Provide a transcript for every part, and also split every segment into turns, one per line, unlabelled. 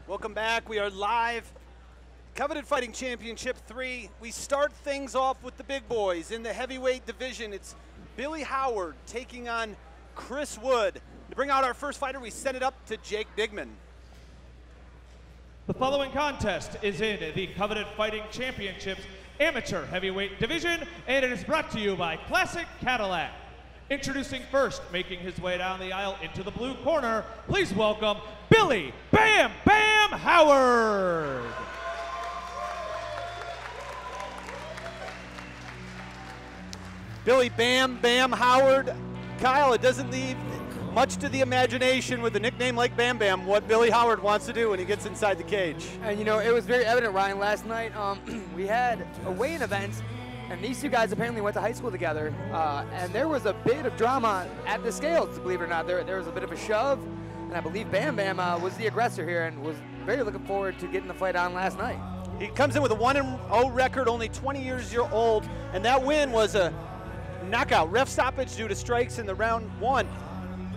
Welcome back. We are live. Coveted Fighting Championship 3. We start things off with the big boys in the heavyweight division. It's Billy Howard taking on Chris Wood. To bring out our first fighter, we send it up to Jake Digman.
The following contest is in the Coveted Fighting Championships Amateur Heavyweight Division, and it is brought to you by Classic Cadillac. Introducing first, making his way down the aisle into the blue corner, please welcome Billy Bam Bam Howard.
Billy Bam Bam Howard. Kyle, it doesn't leave much to the imagination with a nickname like Bam Bam what Billy Howard wants to do when he gets inside the cage.
And you know, it was very evident, Ryan, last night. We had a weigh-in event, and these two guys apparently went to high school together, and there was a bit of drama at the scales, believe it or not. There was a bit of a shove, and I believe Bam Bam was the aggressor here and was very looking forward to getting the fight on last night.
He comes in with a 1-0 record, only 20 years old, and that win was a knockout, ref stoppage due to strikes in the round one.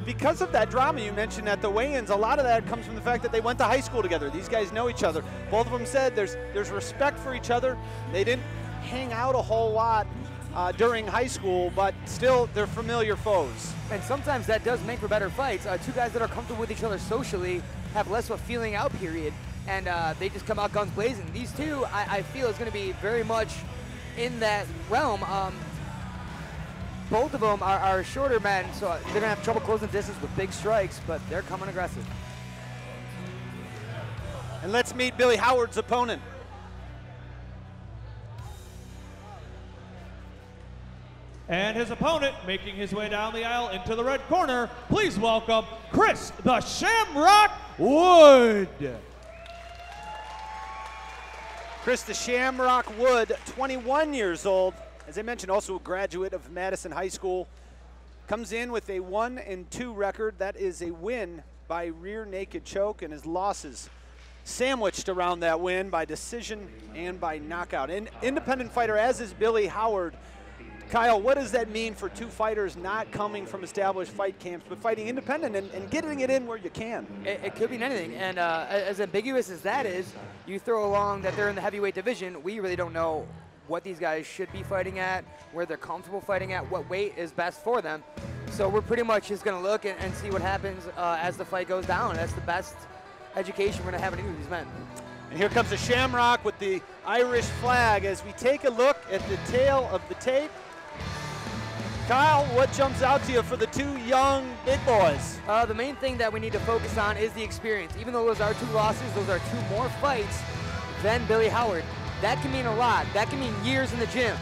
Because of that drama you mentioned at the weigh-ins, a lot of that comes from the fact that they went to high school together. These guys know each other. Both of them said there's respect for each other. They didn't hang out a whole lot during high school, but still they're familiar foes.
And sometimes that does make for better fights. Two guys that are comfortable with each other socially have less of a feeling out period, and they just come out guns blazing. These two, I feel, is going to be very much in that realm. Both of them are shorter men, so they're going to have trouble closing distance with big strikes, but they're coming aggressive.
And let's meet Billy Howard's opponent.
And his opponent, making his way down the aisle into the red corner, please welcome Chris the Shamrock Wood.
Chris the Shamrock Wood, 21 years old. As I mentioned, also a graduate of Madison High School. Comes in with a 1-2 record. That is a win by rear naked choke, and his losses sandwiched around that win by decision and by knockout. An independent fighter, as is Billy Howard. Kyle, what does that mean for two fighters not coming from established fight camps, but fighting independent and getting it in where you can?
It could mean anything, and as ambiguous as that is, you throw along that they're in the heavyweight division, we really don't know what these guys should be fighting at, where they're comfortable fighting at, what weight is best for them. So we're pretty much just gonna look and see what happens as the fight goes down. That's the best education we're gonna have in any of these men.
And here comes the Shamrock with the Irish flag as we take a look at the tail of the tape. Kyle, what jumps out to you for the two young big boys?
The main thing that we need to focus on is the experience. Even though those are two losses, those are two more fights than Billy Howard. That can mean a lot. That can mean years in the gym.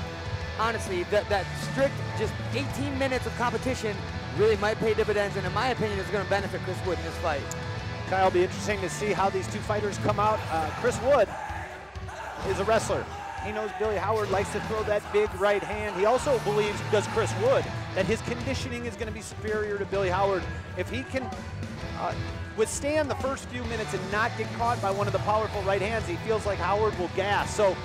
Honestly, that strict just 18 minutes of competition really might pay dividends, and in my opinion, is going to benefit Chris Wood in this fight.
Kyle, it'll be interesting to see how these two fighters come out. Chris Wood is a wrestler. He knows Billy Howard likes to throw that big right hand. He also believes, does Chris Wood, that his conditioning is going to be superior to Billy Howard. If he can withstand the first few minutes and not get caught by one of the powerful right hands, he feels like Howard will gas. So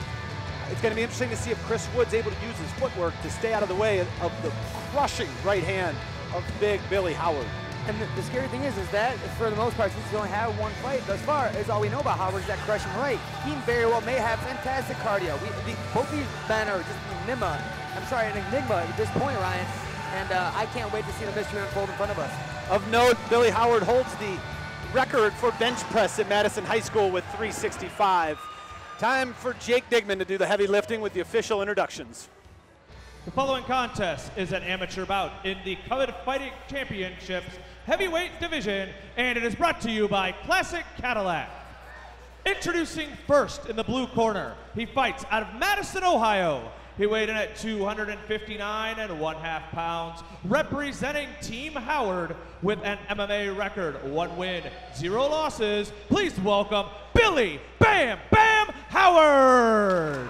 it's going to be interesting to see if Chris Wood's able to use his footwork to stay out of the way of the crushing right hand of big Billy Howard.
And the scary thing is that for the most part, since we only have one fight thus far, is all we know about Howard is that crushing right. He very well may have fantastic cardio. Both these men are just an enigma at this point, Ryan. And I can't wait to see the mystery unfold in front of us.
Of note, Billy Howard holds the record for bench press at Madison High School with 365. Time for Jake Digman to do the heavy lifting with the official introductions.
The following contest is an amateur bout in the Coveted Fighting Championships Heavyweight Division, and it is brought to you by Classic Cadillac. Introducing first in the blue corner, he fights out of Madison, Ohio. He weighed in at 259 1/2 pounds, representing Team Howard with an MMA record, 1 win, 0 losses. Please welcome Billy Bam Bam Howard.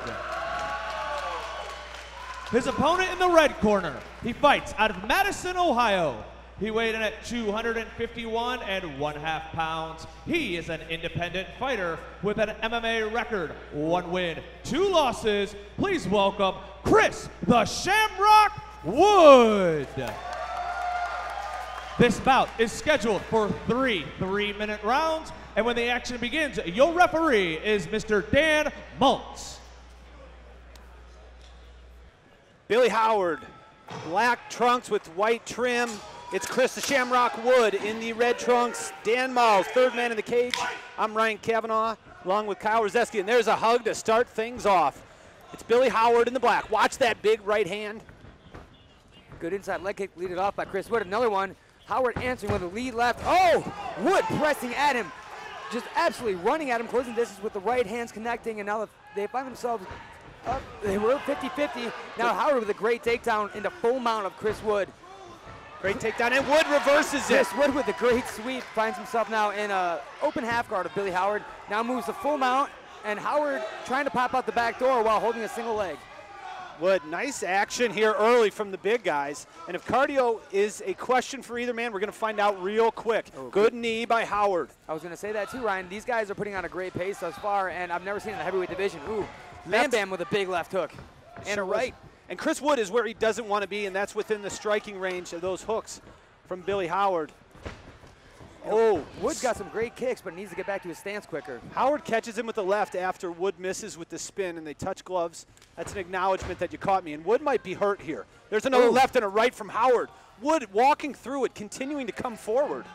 His opponent in the red corner, he fights out of Madison, Ohio. He weighed in at 251 1/2 pounds. He is an independent fighter with an MMA record, 1 win, 2 losses. Please welcome Chris the Shamrock Wood. This bout is scheduled for 3 3-minute rounds, and when the action begins, your referee is Mr. Dan Maltz.
Billy Howard, black trunks with white trim. It's Chris the Shamrock Wood in the red trunks. Dan Maltz, third man in the cage. I'm Ryan Kavanaugh, along with Kyle Rzeski, and there's a hug to start things off. It's Billy Howard in the black. Watch that big right hand.
Good inside leg kick, lead it off by Chris Wood. Another one. Howard answering with a lead left. Oh, Wood pressing at him. Just absolutely running at him, closing distance with the right hands connecting, and now they find themselves up. They were 50-50. Now Howard with a great takedown into full mount of Chris Wood.
Great takedown, and Wood reverses it.
Chris Wood with a great sweep finds himself now in an open half guard of Billy Howard. Now moves to full mount, and Howard trying to pop out the back door while holding a single leg.
Wood, nice action here early from the big guys. And if cardio is a question for either man, we're going to find out real quick. Oh, good knee by Howard.
I was going to say that too, Ryan. These guys are putting on a great pace thus far, and I've never seen it in the heavyweight division. Ooh, Bam Bam with a big left hook. And a right.
And Chris Wood is where he doesn't want to be, and that's within the striking range of those hooks from Billy Howard.
Oh, Wood's got some great kicks, but needs to get back to his stance quicker.
Howard catches him with the left after Wood misses with the spin, and they touch gloves. That's an acknowledgement that you caught me, and Wood might be hurt here. There's another left and a right from Howard. Wood walking through it, continuing to come forward.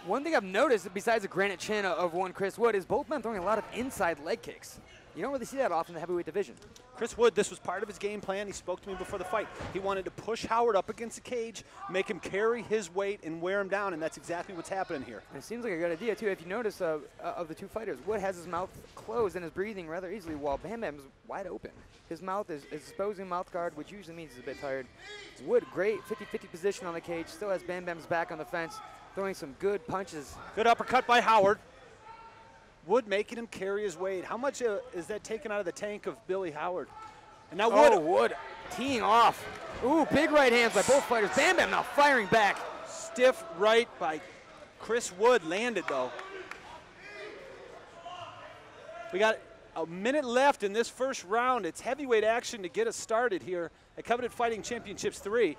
One thing I've noticed, besides the granite chin of one Chris Wood, is both men throwing a lot of inside leg kicks. You don't really see that often in the heavyweight division.
Chris Wood, this was part of his game plan. He spoke to me before the fight. He wanted to push Howard up against the cage, make him carry his weight and wear him down, and that's exactly what's happening here.
And it seems like a good idea, too. If you notice of the two fighters, Wood has his mouth closed and is breathing rather easily while Bam Bam's wide open. His mouth is exposing mouth guard, which usually means he's a bit tired. Wood, great 50-50 position on the cage, still has Bam Bam's back on the fence, throwing some good punches.
Good uppercut by Howard. Wood making him carry his weight. How much is that taken out of the tank of Billy Howard? And now Wood.
Oh, Wood teeing off. Ooh, big right hands by both fighters. Bam Bam now firing back.
Stiff right by Chris Wood, landed though. We got a minute left in this first round. It's heavyweight action to get us started here at Coveted Fighting Championships 3.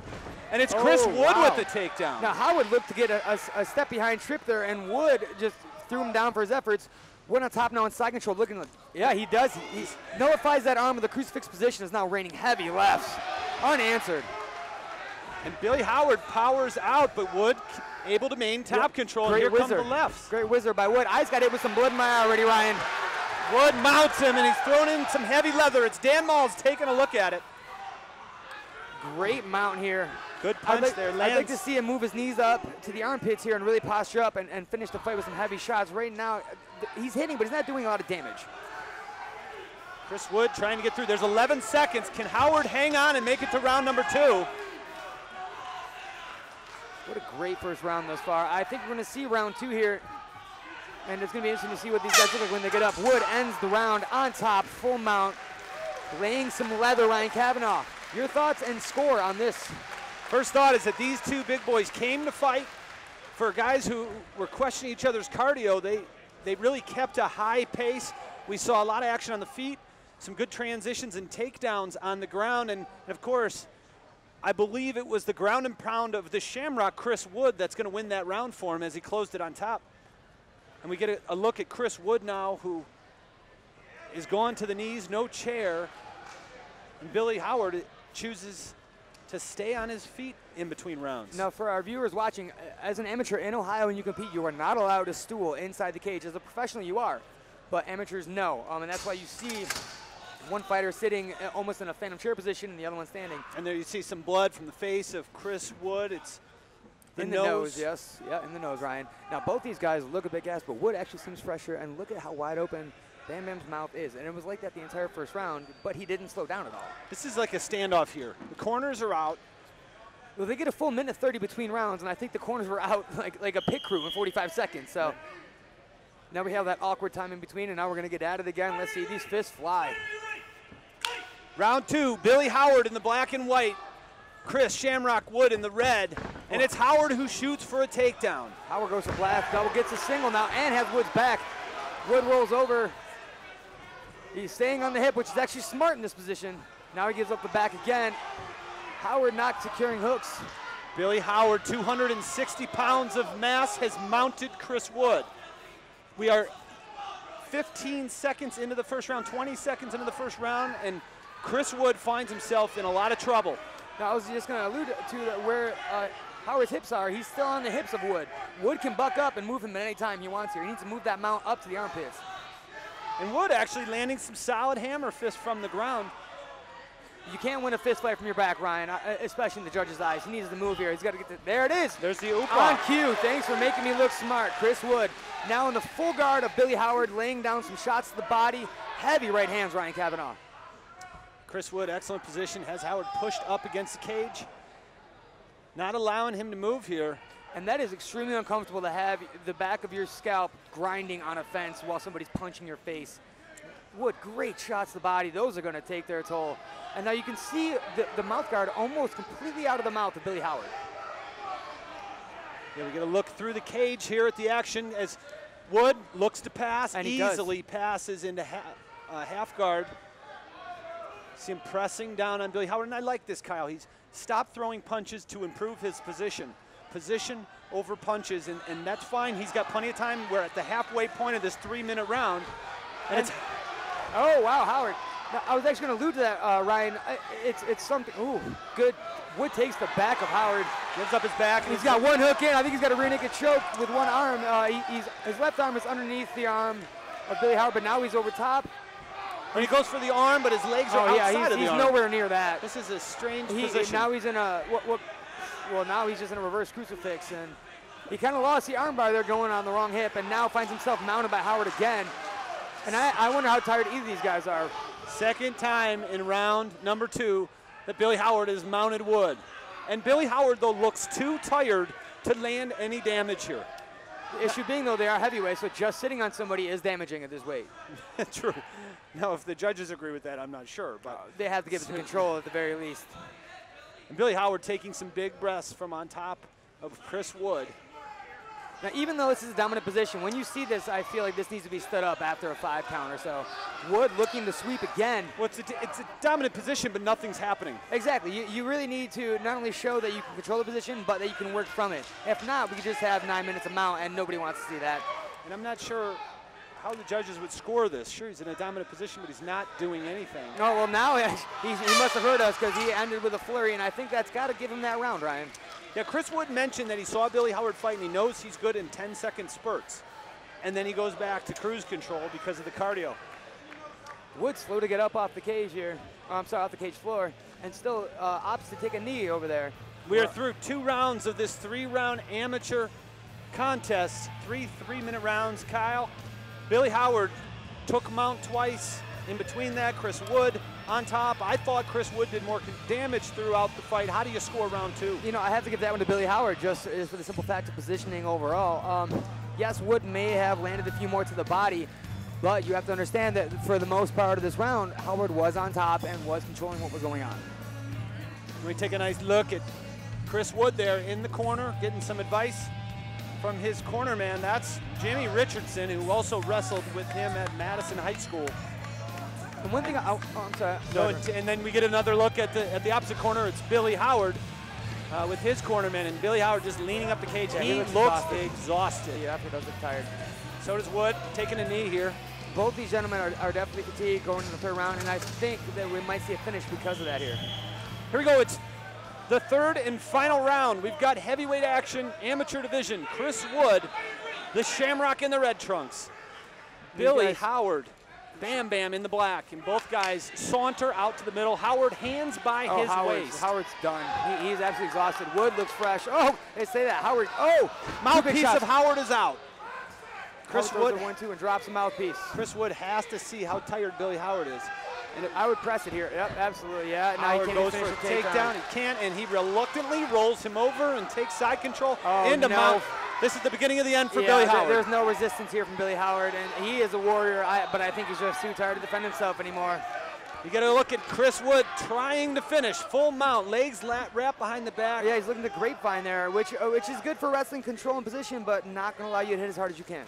And it's Chris Wood with the takedown.
Now Howard looked to get a step behind trip there, and Wood just threw him down for his efforts. Wood on top now in side control, looking like, yeah, he does. He nullifies that arm with the crucifix position, is now raining heavy lefts, unanswered.
And Billy Howard powers out, but Wood able to maintain top control, and here come the lefts.
Great whizzer by Wood. Eyes got hit with some blood in my eye already, Ryan.
Wood mounts him, and he's thrown in some heavy leather. It's Dan Maltz taking a look at it.
Great mount here.
Good punch there, lands.
I'd like to see him move his knees up to the armpits here and really posture up and finish the fight with some heavy shots. Right now, he's hitting, but he's not doing a lot of damage.
Chris Wood trying to get through. There's 11 seconds. Can Howard hang on and make it to round number 2?
What a great first round thus far. I think we're going to see round 2 here, and it's going to be interesting to see what these guys look like when they get up. Wood ends the round on top, full mount, laying some leather. Ryan Kavanaugh, your thoughts and score on this?
First thought is that these two big boys came to fight. For guys who were questioning each other's cardio, they really kept a high pace. We saw a lot of action on the feet, some good transitions and takedowns on the ground, and of course, I believe it was the ground and pound of the Shamrock, Chris Wood, that's going to win that round for him as he closed it on top. And we get a look at Chris Wood now, who is going to the knees, no chair, and Billy Howard chooses to stay on his feet in between rounds.
Now, for our viewers watching, as an amateur in Ohio when you compete, you are not allowed to stool inside the cage. As a professional, you are, but amateurs, no. And that's why you see one fighter sitting almost in a phantom chair position and the other one standing.
And there you see some blood from the face of Chris Wood. It's
in the nose, yes. Yeah, in the nose, Ryan. Now, both these guys look a big ass, but Wood actually seems fresher, and look at how wide open Bam Bam's mouth is, and it was like that the entire first round, but he didn't slow down at all.
This is like a standoff here. The corners are out.
Well, they get a full minute 30 between rounds, and I think the corners were out like a pit crew in 45 seconds. So now we have that awkward time in between, and now we're going to get at it again. Let's see these fists fly.
Round 2, Billy Howard in the black and white, Chris Shamrock Wood in the red, and it's Howard who shoots for a takedown.
Howard goes to black, double gets a single now, and has Wood's back. Wood rolls over. He's staying on the hip, which is actually smart in this position. Now he gives up the back again. Howard not securing hooks.
Billy Howard, 260 pounds of mass, has mounted Chris Wood. We are 15 seconds into the first round, 20 seconds into the first round, and Chris Wood finds himself in a lot of trouble.
Now, I was just going to allude to where Howard's hips are. He's still on the hips of Wood. Wood can buck up and move him at any time he wants here. He needs to move that mount up to the armpits.
And Wood actually landing some solid hammer fists from the ground.
You can't win a fist fight from your back, Ryan, especially in the judge's eyes. He needs to move here. He's got to get there it is.
There's the oop
on cue. Thanks for making me look smart. Chris Wood now in the full guard of Billy Howard, laying down some shots to the body. Heavy right hands, Ryan Kavanaugh.
Chris Wood, excellent position, has Howard pushed up against the cage. Not allowing him to move here.
And that is extremely uncomfortable to have the back of your scalp grinding on a fence while somebody's punching your face. Wood, great shots to the body. Those are going to take their toll. And now you can see the mouth guard almost completely out of the mouth of Billy Howard.
Yeah, we get a look through the cage here at the action as Wood looks to pass, and easily passes into half guard. See him pressing down on Billy Howard, and I like this, Kyle. He's stopped throwing punches to improve his position. Position over punches, and that's fine. He's got plenty of time. We're at the halfway point of this 3-minute round. And it's
oh, wow, Howard. Now, I was actually going to allude to that, Ryan. It's something. Ooh, good. Wood takes the back of Howard.
Gives up his back.
He's got one hook in. I think he's got a rear naked choke with one arm. His left arm is underneath the arm of Billy Howard, but now he's over top.
And he goes for the arm, but his legs are outside of the arm.
He's nowhere near that.
This is a strange position.
Now he's in a, well, now he's just in a reverse crucifix, and he kind of lost the arm bar there going on the wrong hip, and now finds himself mounted by Howard again. And I wonder how tired either of these guys are.
Second time in round number 2 that Billy Howard has mounted Wood. And Billy Howard, though, looks too tired to land any damage here.
The issue being, though, they are heavyweights, so just sitting on somebody is damaging at this weight.
True. Now, if the judges agree with that, I'm not sure. But
they have to give it to control at the very least.
And Billy Howard taking some big breaths from on top of Chris Wood.
Now, even though this is a dominant position, when you see this, I feel like this needs to be stood up after a 5 count or so. Wood looking to sweep again.
Well, it's a dominant position, but nothing's happening.
Exactly. You really need to not only show that you can control the position, but that you can work from it. If not, we could just have 9 minutes of mount, and nobody wants to see that.
And I'm not sure how the judges would score this. Sure, he's in a dominant position, but he's not doing anything.
Oh, well, now he must have heard us because he ended with a flurry, and I think that's got to give him that round, Ryan.
Yeah, Chris Wood mentioned that he saw Billy Howard fight, and he knows he's good in 10-second spurts. And then he goes back to cruise control because of the cardio.
Wood's slow to get up off the cage here. Oh, I'm sorry, off the cage floor. And still opts to take a knee over there.
We are through 2 rounds of this 3-round amateur contest. 3 3-minute rounds, Kyle. Billy Howard took mount twice. In between that, Chris Wood on top. I thought Chris Wood did more damage throughout the fight. How do you score round 2?
You know, I have to give that one to Billy Howard just for the simple fact of positioning overall. Yes, Wood may have landed a few more to the body, but you have to understand that for the most part of this round, Howard was on top and was controlling what was going on.
We take a nice look at Chris Wood there in the corner, getting some advice from his corner man. That's Jimmy Richardson, who also wrestled with him at Madison High School.
And one thing, I'm sorry.
No, and then we get another look at the opposite corner. It's Billy Howard with his cornerman, and Billy Howard just leaning up the cage.
Yeah,
he looks exhausted.
Yeah, he does look tired.
So does Wood, taking a knee here.
Both these gentlemen are definitely fatigued going into the 3rd round, and I think that we might see a finish because of that here.
Here we go. It's the 3rd and final round. We've got heavyweight action, amateur division. Chris Wood, the Shamrock in the red trunks. Billy Howard, Bam Bam in the black, and both guys saunter out to the middle. Howard hands by his waist.
Howard's done. He's absolutely exhausted. Wood looks fresh. Oh, they say that. Howard,
mouthpiece of Howard is out.
Chris Wood 1-2 and drops a mouthpiece.
Chris Wood has to see how tired Billy Howard is.
And I would press it here. Yep, absolutely, yeah. Now
Howard goes for a takedown. He can't, and he reluctantly rolls him over and takes side control into mount. This is the beginning of the end for Billy Howard.
There's no resistance here from Billy Howard, and he is a warrior, but I think he's just too tired to defend himself anymore.
You got to look at Chris Wood trying to finish. Full mount, legs wrapped behind the back.
Yeah, he's looking to grapevine there, which is good for wrestling control and position, but not going to allow you to hit as hard as you can.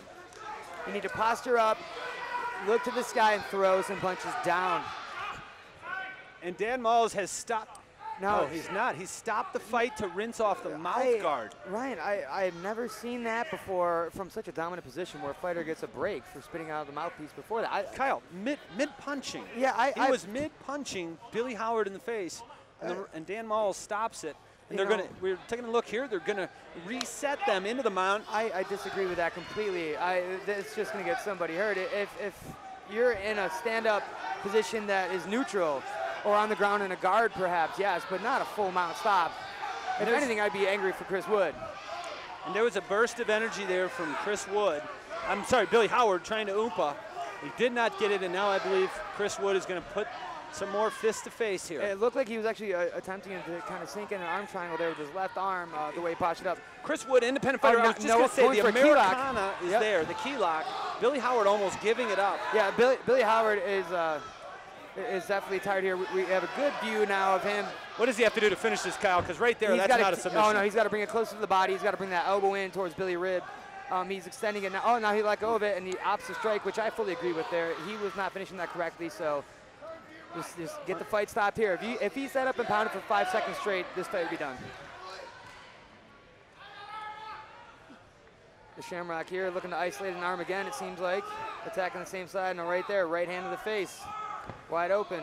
You need to posture up, look to the sky, and throw some punches down.
And Dan Malls has stopped
No,
he's not. He stopped the fight to rinse off the mouth guard.
Ryan, I've never seen that before from such a dominant position where a fighter gets a break for spitting out the mouthpiece before that.
Kyle, mid-punching.
Yeah,
he was mid-punching Billy Howard in the face, and Dan Malls stops it. And we're taking a look here, they're gonna reset them into the mount.
I disagree with that completely. It's just gonna get somebody hurt. If you're in a stand-up position that is neutral, or on the ground in a guard perhaps, yes, but not a full mount stop. If anything, I'd be angry for Chris Wood.
And there was a burst of energy there from Chris Wood. I'm sorry, Billy Howard trying to oompa. He did not get it, and now I believe Chris Wood is gonna put some more fist to face here.
It looked like he was actually attempting to kind of sink in an arm triangle there with his left arm, the way he poshed it up.
Chris Wood, independent fighter. I was just going to say, the Americana is there, the key lock. Billy Howard almost giving it up.
Yeah, Billy Howard is definitely tired here. We have a good view now of him.
What does he have to do to finish this, Kyle? Because right there, that's not a submission.
Oh, no, he's got to bring it closer to the body. He's got to bring that elbow in towards Billy rib. He's extending it now. Oh, now he let go of it, and the opposite strike, which I fully agree with there. He was not finishing that correctly, so just get the fight stopped here. If he set up and pounded for 5 seconds straight, this fight would be done. The Shamrock here looking to isolate an arm again, it seems like. Attacking the same side, and right there, right hand to the face. Wide open.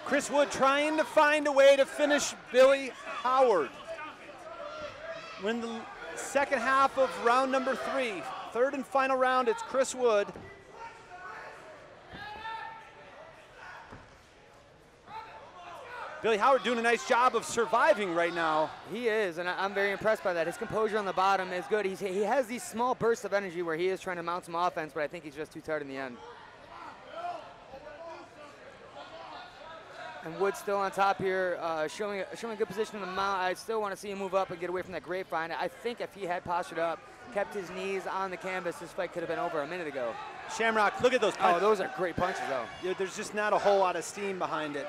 Chris Wood trying to find a way to finish Billy Howard. When the second half of round number 3, third and final round, it's Chris Wood. Billy Howard doing a nice job of surviving right now.
He is, and I'm very impressed by that. His composure on the bottom is good. He has these small bursts of energy where he is trying to mount some offense, but I think he's just too tired in the end. And Wood still on top here, showing a good position in the mount. I still want to see him move up and get away from that grapevine. I think if he had postured up, kept his knees on the canvas, this fight could have been over a minute ago.
Shamrock, look at those punches.
Oh, those are great punches, though.
Yeah, there's just not a whole lot of steam behind it.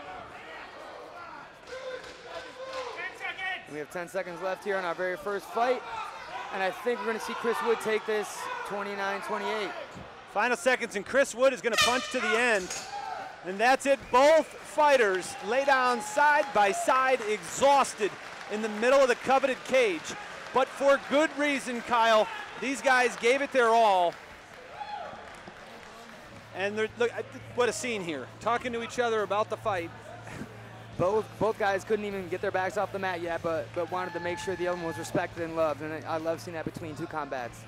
We have 10 seconds left here on our very first fight, and I think we're going to see Chris Wood take this 29-28.
Final seconds, and Chris Wood is going to punch to the end. And that's it. Both fighters lay down side by side, exhausted in the middle of the coveted cage. But for good reason, Kyle. These guys gave it their all. And look, what a scene here. Talking to each other about the fight.
Both guys couldn't even get their backs off the mat yet, but wanted to make sure the other one was respected and loved. And I love seeing that between two combatants,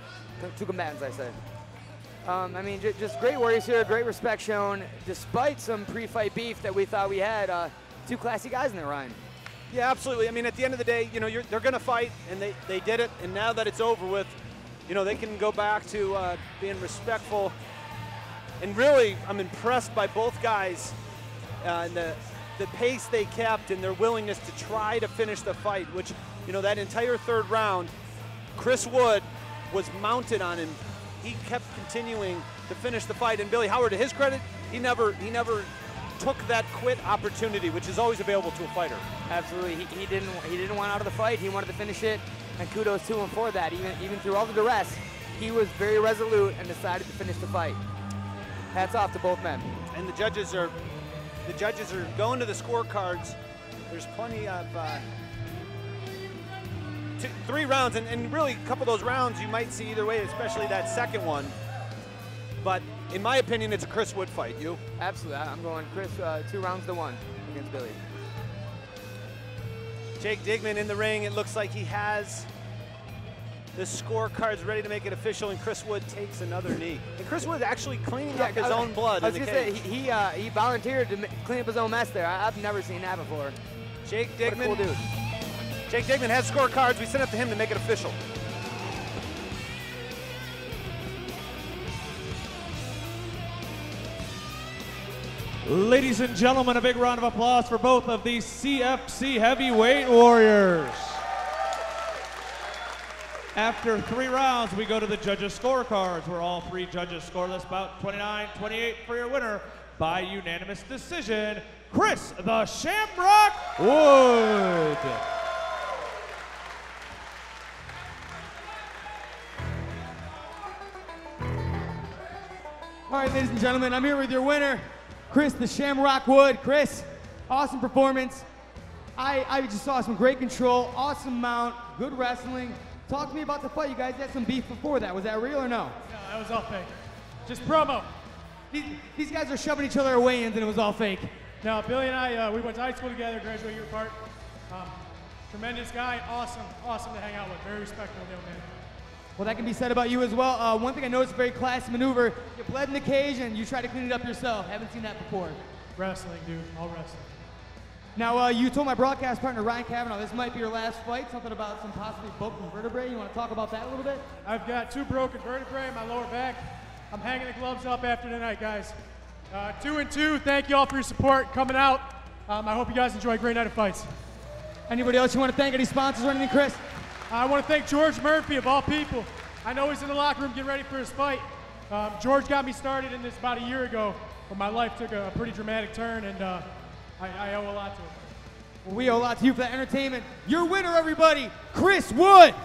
I say. I mean, just great warriors here, great respect shown, despite some pre-fight beef that we thought we had. Two classy guys in there, Ryan.
Yeah, absolutely. I mean, at the end of the day, you know, they're going to fight, and they did it. And now that it's over with, you know, they can go back to being respectful. And really, I'm impressed by both guys and the pace they kept and their willingness to try to finish the fight, which, you know, that entire third round, Chris Wood was mounted on him. He kept continuing to finish the fight, and Billy Howard, to his credit, he never took that quit opportunity, which is always available to a fighter.
Absolutely, he didn't want out of the fight. He wanted to finish it, and kudos to him for that. Even through all the duress, he was very resolute and decided to finish the fight. Hats off to both men.
And the judges are going to the scorecards. There's plenty of 3 rounds, and really a couple of those rounds you might see either way, especially that second one. But in my opinion, it's a Chris Wood fight. You?
Absolutely. I'm going Chris 2 rounds to 1 against Billy.
Jake Digman in the ring. It looks like he has the scorecards ready to make it official, and Chris Wood takes another knee. And Chris Wood actually cleaning up his own blood in the cage.
I was going to say, he volunteered to clean up his own mess there. I've never seen that before.
Jake Digman.
What a cool dude.
Jake Digman has scorecards. We sent it to him to make it official.
Ladies and gentlemen, a big round of applause for both of these CFC heavyweight warriors. After 3 rounds, we go to the judges' scorecards, where all 3 judges scoreless bout 29-28 for your winner by unanimous decision, Chris the Shamrock Wood.
All right, ladies and gentlemen, I'm here with your winner, Chris the Shamrock Wood. Chris, awesome performance. I just saw some great control, awesome mount, good wrestling. Talk to me about the fight. You guys had some beef before that. Was that real or no?
No, that was all fake. Just promo.
These guys are shoving each other away in and it was all fake.
No, Billy and I, we went to high school together, graduated year apart. Tremendous guy, awesome to hang out with. Very respectful young man.
Well, that can be said about you as well. One thing I noticed, a very classy maneuver. You bled in the cage and you tried to clean it up yourself. Haven't seen that before.
Wrestling, dude, all wrestling.
Now, you told my broadcast partner, Ryan Kavanaugh, this might be your last fight. Something about some possibly broken vertebrae. You want to talk about that a little bit?
I've got 2 broken vertebrae in my lower back. I'm hanging the gloves up after tonight, guys. 2-2, thank you all for your support coming out. I hope you guys enjoy a great night of fights.
Anybody else you want to thank? Any sponsors or anything, Chris?
I want to thank George Murphy, of all people. I know he's in the locker room getting ready for his fight. George got me started in this about a year ago, but my life took a pretty dramatic turn, and I owe a lot to him.
Well, we owe a lot to you for that entertainment. Your winner, everybody, Chris Wood.